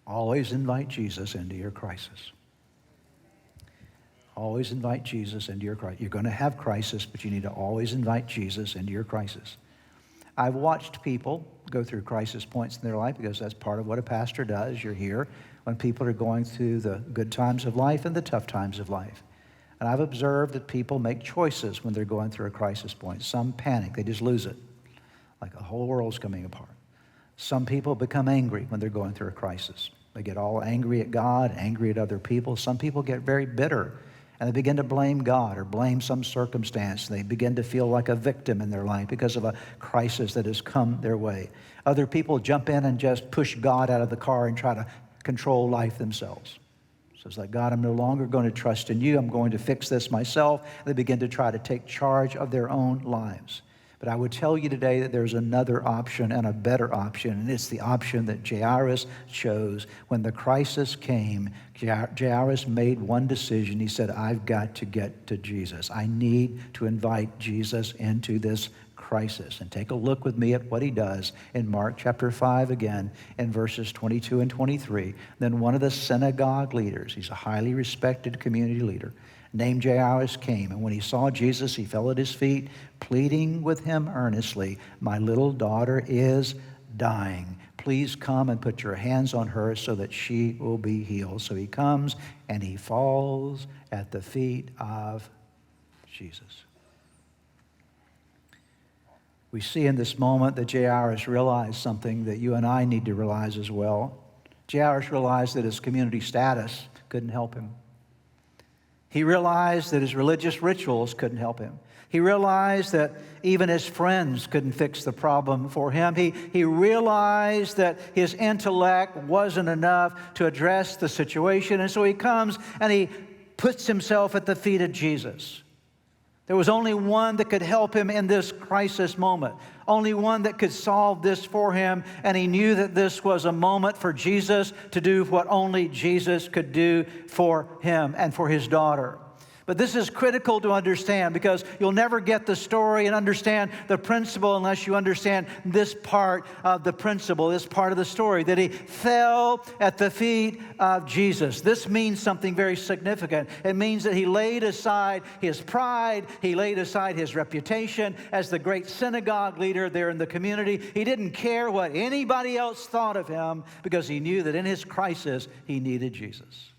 Always invite Jesus into your crisis. Always invite Jesus into your crisis. You're going to have crisis, but you need to always invite Jesus into your crisis. I've watched people go through crisis points in their life because that's part of what a pastor does. You're here when people are going through the good times of life and the tough times of life. And I've observed that people make choices when they're going through a crisis point. Some panic, they just lose it, like the whole world's coming apart. Some people become angry when they're going through a crisis. They get all angry at God, angry at other people. Some people get very bitter, and they begin to blame God or blame some circumstance. They begin to feel like a victim in their life because of a crisis that has come their way. Other people jump in and just push God out of the car and try to control life themselves. So it's like, God, I'm no longer going to trust in you. I'm going to fix this myself. They begin to try to take charge of their own lives. But I would tell you today that there's another option and a better option, and it's the option that Jairus chose. When the crisis came, Jairus made one decision. He said, I've got to get to Jesus. I need to invite Jesus into this crisis. And take a look with me at what he does in Mark chapter 5 again, in verses 22 and 23. Then one of the synagogue leaders, he's a highly respected community leader, named Jairus came, and when he saw Jesus, he fell at his feet, pleading with him earnestly, my little daughter is dying. Please come and put your hands on her so that she will be healed. So he comes and he falls at the feet of Jesus. We see in this moment that Jairus realized something that you and I need to realize as well. Jairus realized that his community status couldn't help him. He realized that his religious rituals couldn't help him. He realized that even his friends couldn't fix the problem for him. He realized that his intellect wasn't enough to address the situation. And so he comes and he puts himself at the feet of Jesus. There was only one that could help him in this crisis moment. Only one that could solve this for him. And he knew that this was a moment for Jesus to do what only Jesus could do for him and for his daughter. But this is critical to understand because you'll never get the story and understand the principle unless you understand this part of the principle, this part of the story, that he fell at the feet of Jesus. This means something very significant. It means that he laid aside his pride, he laid aside his reputation as the great synagogue leader there in the community. He didn't care what anybody else thought of him because he knew that in his crisis he needed Jesus.